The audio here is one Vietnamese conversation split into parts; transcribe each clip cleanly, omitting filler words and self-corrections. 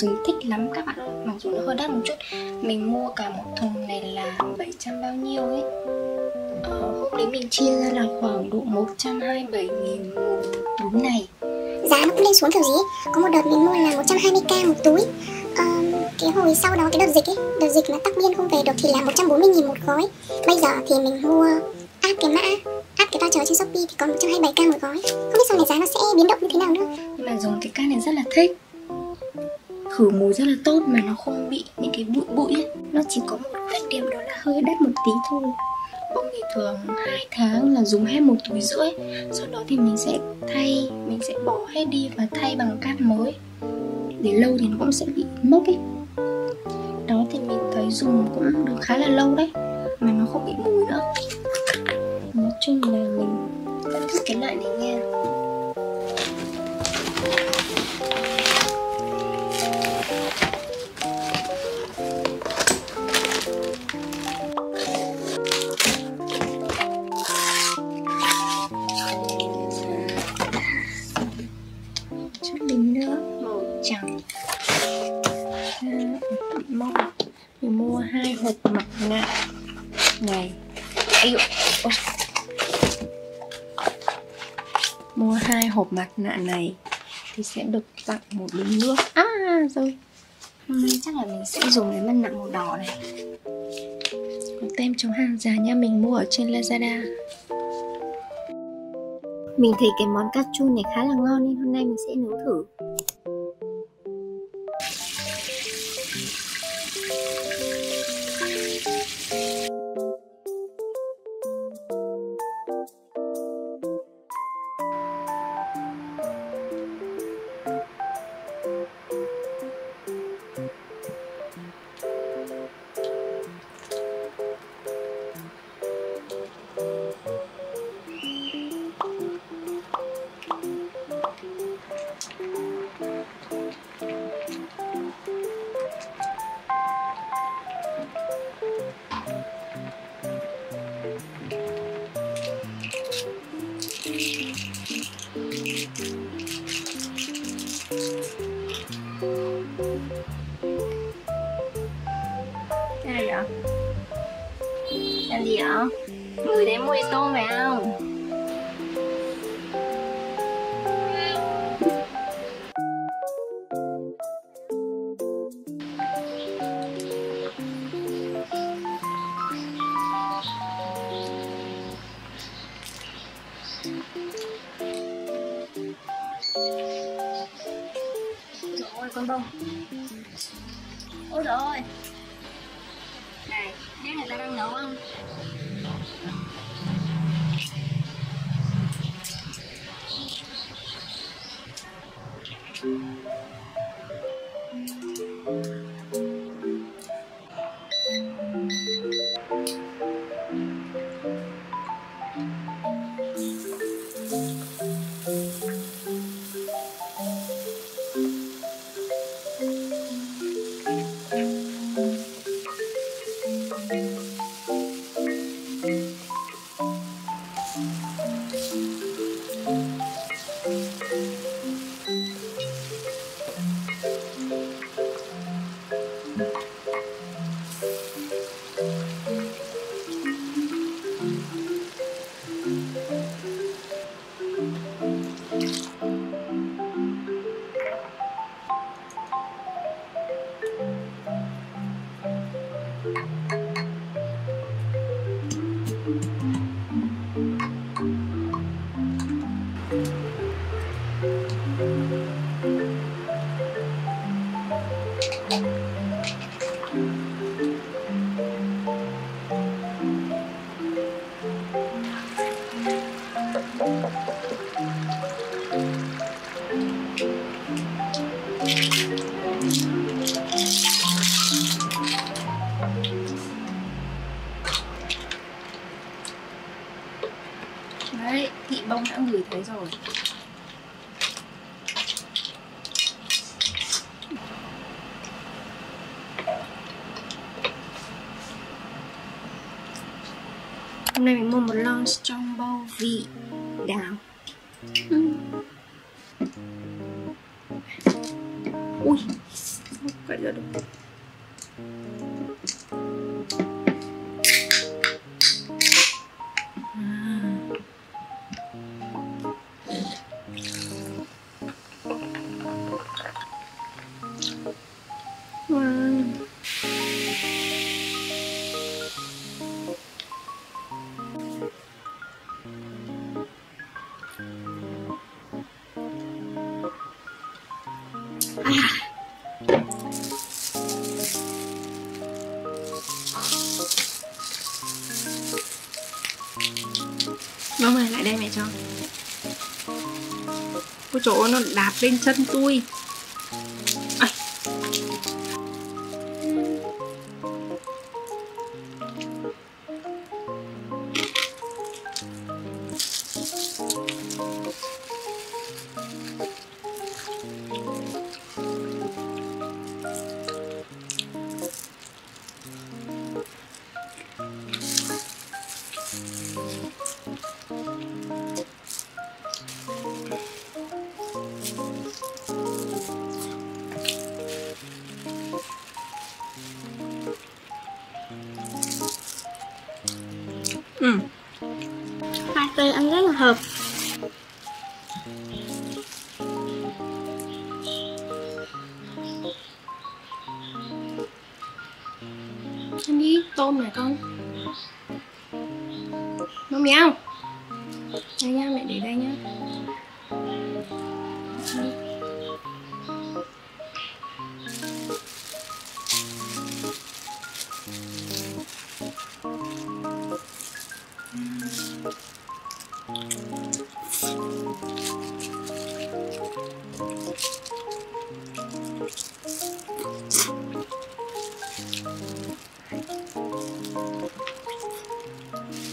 dùng thích lắm các bạn ơi. Mặc dù nó hơi đắt một chút. Mình mua cả một thùng này là 700 bao nhiêu ấy. Hôm đấy mình chia ra là khoảng độ 127.000 một túi này. Giá nó cũng lên xuống kiểu gì ấy. Có một đợt mình mua là 120k một túi. Cái hồi sau đó cái đợt dịch mà tắc biên không về được thì là 140.000 một gói. Bây giờ thì mình mua áp cái voucher trên Shopee thì còn 127k một gói. Không biết sau này giá nó sẽ biến động như thế nào nữa. Nhưng mà dùng cái can này rất là thích. Khử mùi rất là tốt mà nó không bị những cái bụi ấy. Nó chỉ có một khuyết điểm đó là hơi đắt một tí thôi. Bông thì thường 2 tháng là dùng hết 1,5 túi. Sau đó thì mình sẽ bỏ hết đi và thay bằng cát mới. Để lâu thì nó cũng sẽ bị mốc ấy. Đó thì mình thấy dùng cũng được khá là lâu đấy. Mà nó không bị mùi nữa. Nói chung là mình rất thích cái loại này nha. Chút mình nữa màu trắng. Mình mua 2 hộp mặt nạ này. Mua 2 hộp mặt nạ này thì sẽ được tặng một bình nước. Rồi. Hôm nay chắc là mình sẽ dùng cái mặt nạ màu đỏ này. Có tem chống hàng giả nha, mình mua ở trên Lazada. Mình thấy cái món cà chua này khá là ngon nên hôm nay mình sẽ nấu thử. Cái này vậy? Làm gì vậy? Người đến mua đi tôm phải không? Rồi con bông. Ôi trời ơi. Này, biết người ta đang nấu không? Đấy, thị bông đã ngửi thấy rồi. Hôm nay mình mua một lon Strongbow vị đào. Ui, Vậy là đúng. Nó mày lại đây mẹ cho. Ôi trời ơi, nó đạp lên chân tôi. Hai cây ăn rất là hợp. Ăn đi, tôm này con. Nó mèo. Đây nha, mẹ để đây nhá.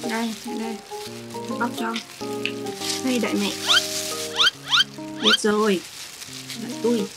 Đây, đây, bóc cho. Đây, đợi mẹ. Biết rồi, đợi tôi.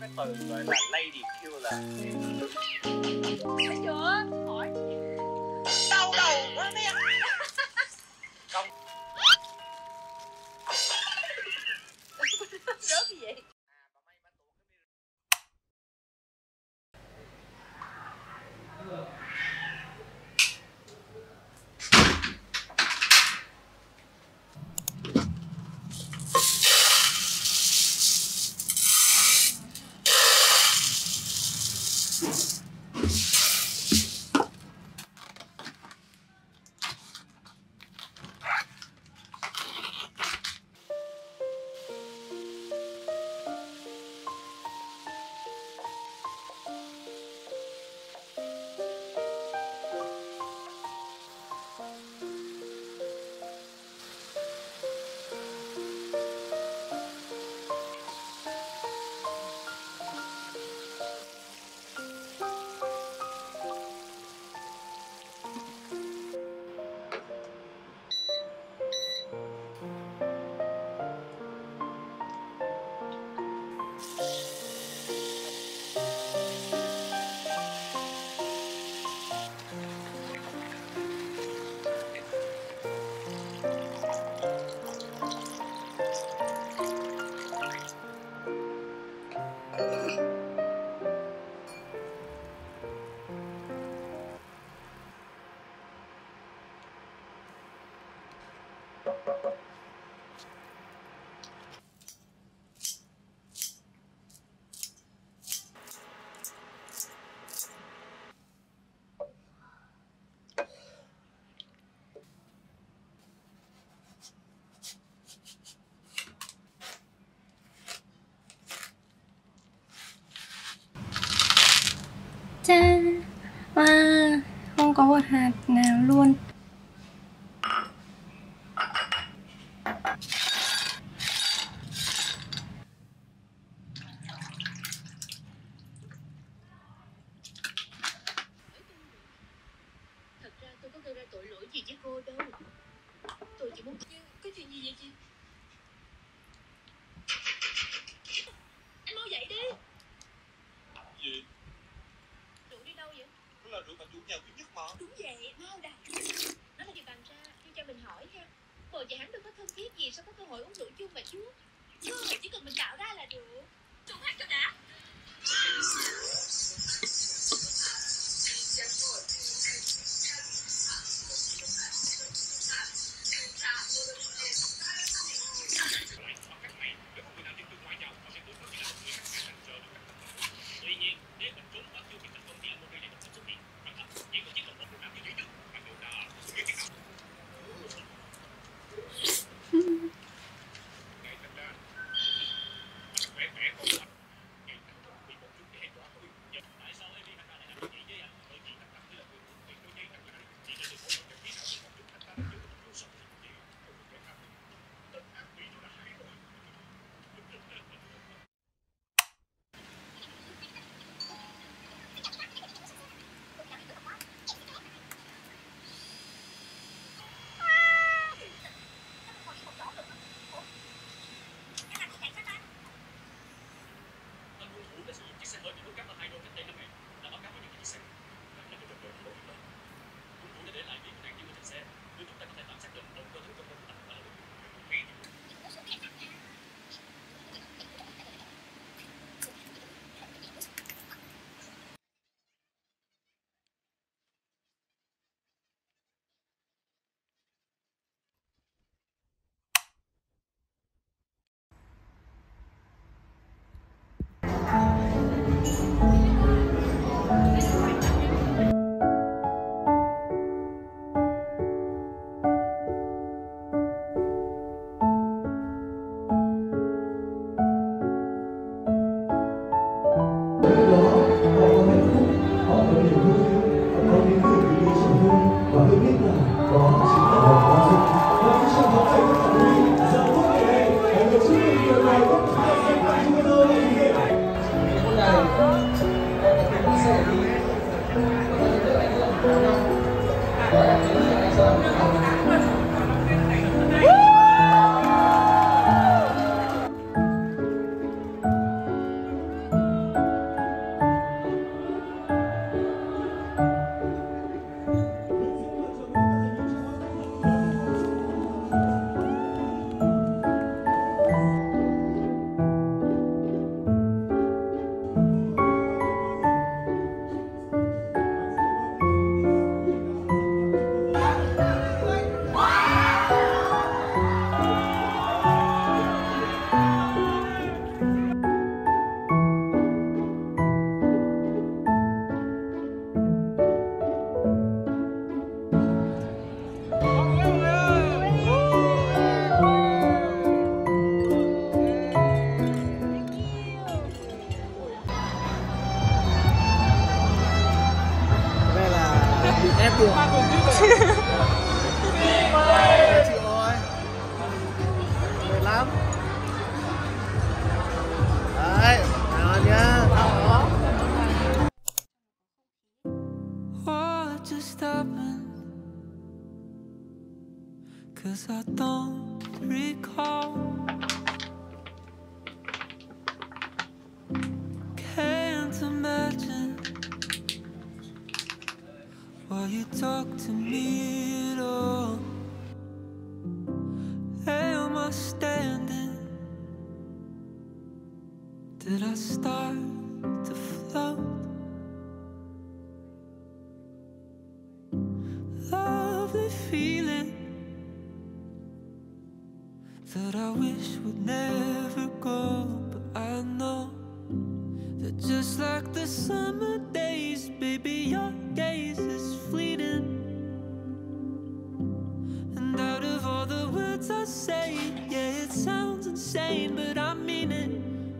Cái từ gọi là lady killer. Thấy chưa? Hỏi Đau đầu quá mẹ. Không. rớt gì vậy? Cha, wow, không có một hạt nào luôn. Thật ra tôi có gây ra tội lỗi gì với cô đâu. Tôi chỉ muốn... Có chuyện gì vậy chị? Anh mau dậy đi. Gì? Rượu đi đâu vậy? Đó là rượu mà chủ nhà quý nhất mà. Đúng vậy, mau đặt. Nó là điều bàn ra, nhưng cho mình hỏi ha. Bồ và hắn đâu có thân thiết gì, sao có cơ hội uống rượu chung mà chú? Chỉ cần mình tạo ra là được. Chung hát cho đã. buồn. Chịu rồi. Mệt lắm. Đấy, nào nhá. What just happened? 'Cause I don't recall. Can't imagine why you talk to me at all. Am I standing? Did I start to float? Lovely feeling that I wish would never go, but I know that just like the summer days, baby, your gaze is fleeting. And out of all the words I say, yeah, it sounds insane, but I mean it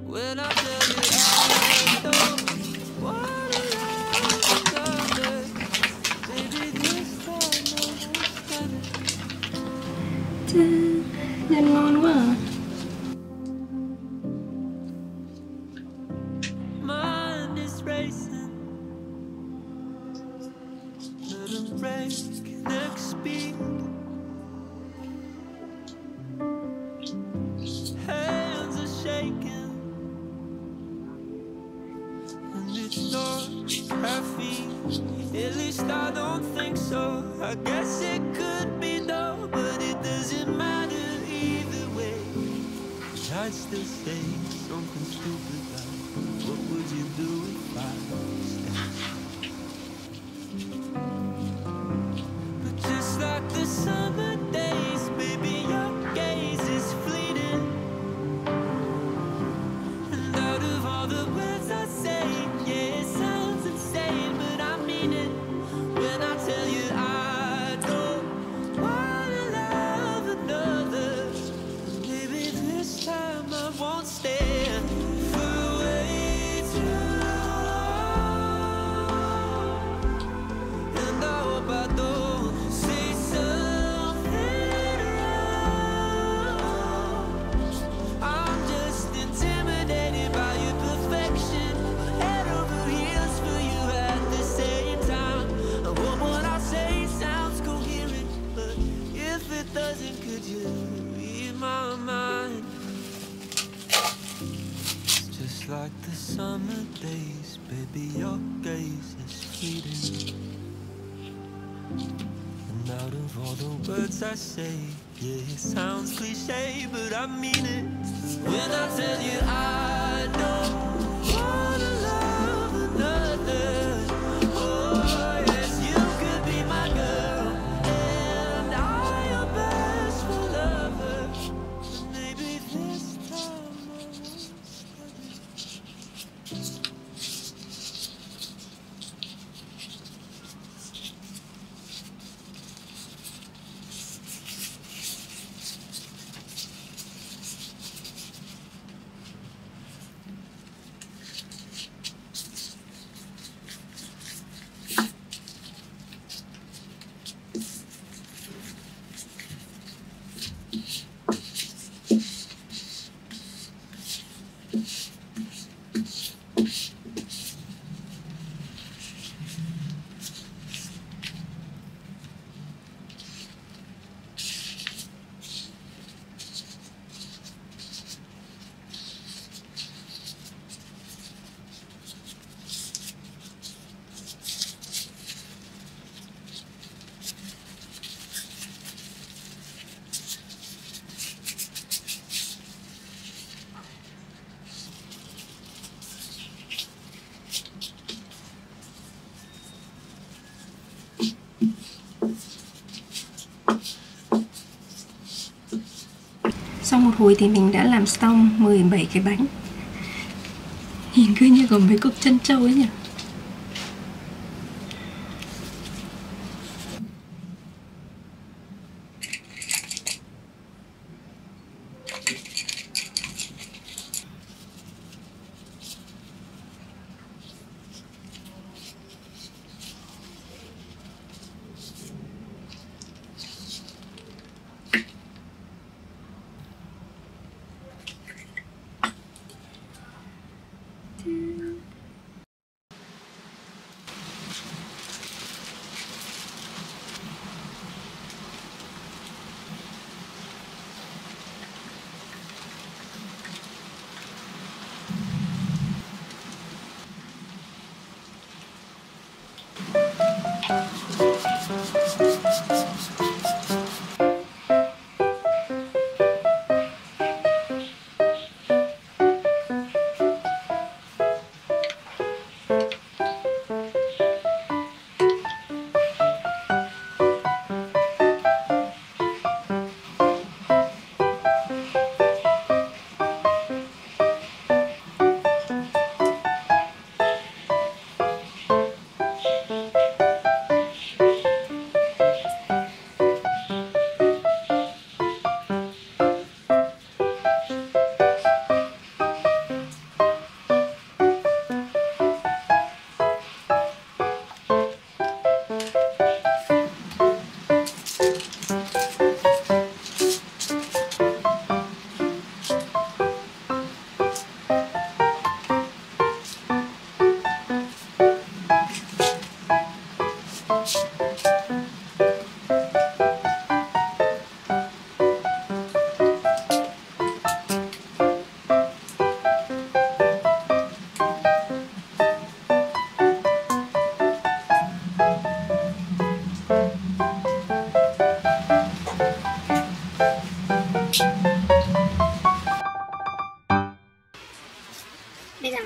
when I tell you I don't want to love. racing at a breakneck speed. Hands are shaking, and it's not caffeine. At least I don't think so. I guess it could be though, but it doesn't matter either way. I'd still say something stupid like, what would you do if I stayed? But just like the summer days, baby, your gaze is fleeting. And out of all the words I say, yeah, it sounds insane, but I mean it when I tell you I don't wanna love another. Maybe this time I won't stand for way too long. And I hope I don't say something wrong. I'm just intimidated by your perfection, head over heels for you at the same time. I hope what I say sounds coherent, but if it doesn't, could you read my mind? It's just like the summer days, baby, your gaze is fleeting. And out of all the words I say, yeah, it sounds cliche, but I mean it when I tell you I don't wanna love another. Oh yes, you could be my girl, and I your best for lover. Maybe this time I won't study. Sau một hồi thì mình đã làm xong 17 cái bánh. Nhìn cứ như có mấy cục chân trâu ấy nhỉ.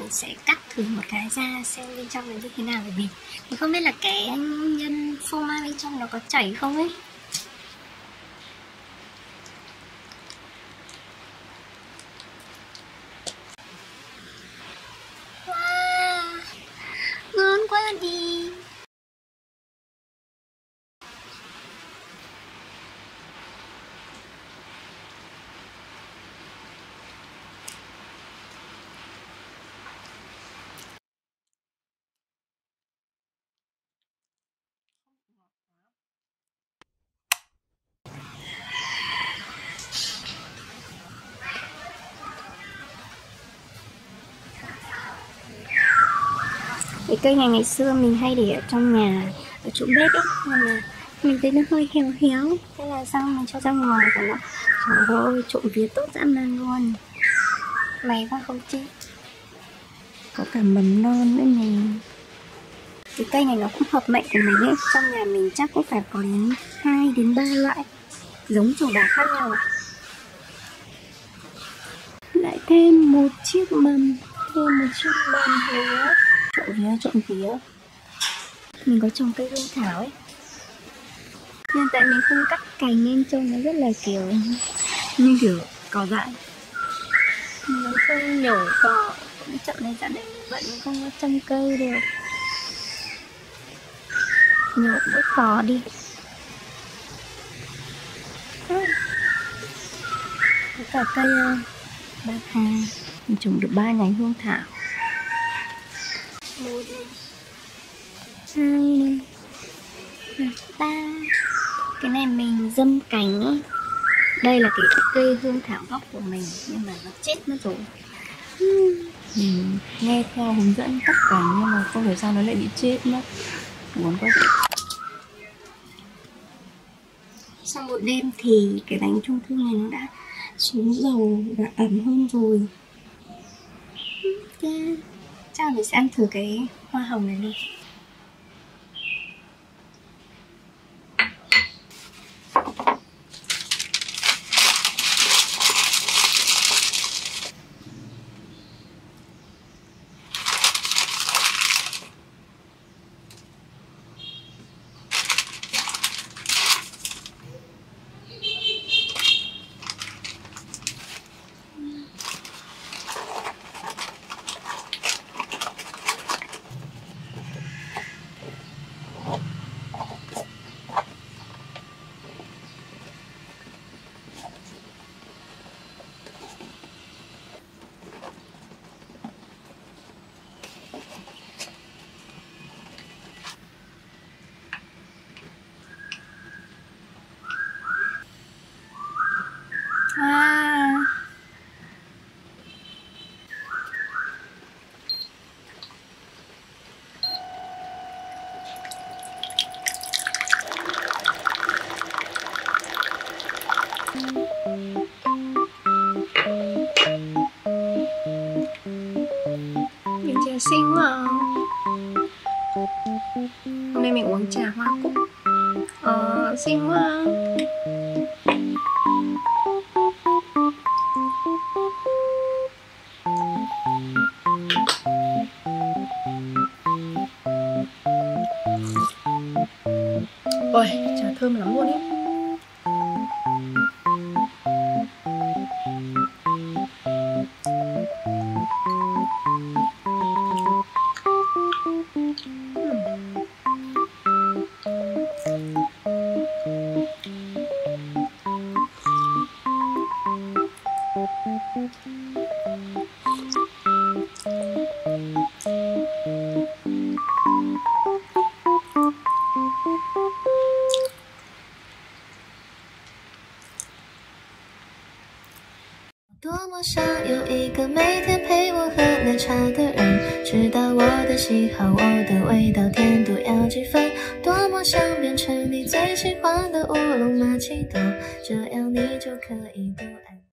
mình sẽ cắt thử một cái ra xem bên trong là như thế nào, bởi vì mình không biết là cái nhân phô mai bên trong nó có chảy không ấy. Wow, ngon quá đi. Cái cây này ngày xưa mình hay để ở trong nhà, ở chỗ bếp ấy, nhưng mà mình thấy nó hơi héo héo, thế là xong mình cho ra ngoài của nó. Trời ơi, trộm vía tốt dã man luôn. May quá không chết. Có cả mầm non nữa này. Cái cây này nó cũng hợp mệnh của mình ấy. Trong nhà mình chắc cũng phải có đến 2 đến 3 loại giống trồng đá khác nhau. Lại thêm một chiếc mầm, nữa. Trộm vía. Mình có trồng cây hương thảo ấy, nhưng tại mình không cắt cành nên trông nó rất là kiểu như kiểu cỏ dại. Nó không nhổ cỏ, nó chậm này dặn đấy, vậy mình không có chăm cây được. Nhổ bớt cỏ đi. Có cả cây bạc hà, mình trồng được 3 nhánh hương thảo. 1 này, 2 này, 3. Cái này mình dâm cành ấy. Đây là cái cây hương thảo gốc của mình, nhưng mà nó chết mất rồi. Mình nghe theo hướng dẫn cắt cành nhưng mà không hiểu sao nó lại bị chết mất. Buồn quá. Sau một đêm thì cái bánh trung thu này nó đã xuống dầu và ẩm hơn rồi. Chắc là mình sẽ ăn thử cái hoa hồng này đi. Nhìn trà xinh quá à. Hôm nay mình uống trà hoa cúc. Xinh quá à. Ôi, trà thơm lắm luôn ý.多么想有一个每天陪我喝奶茶的人，知道我的喜好，我的味道，甜度要几分。多么想变成你最喜欢的乌龙玛奇朵，这样你就可以不安。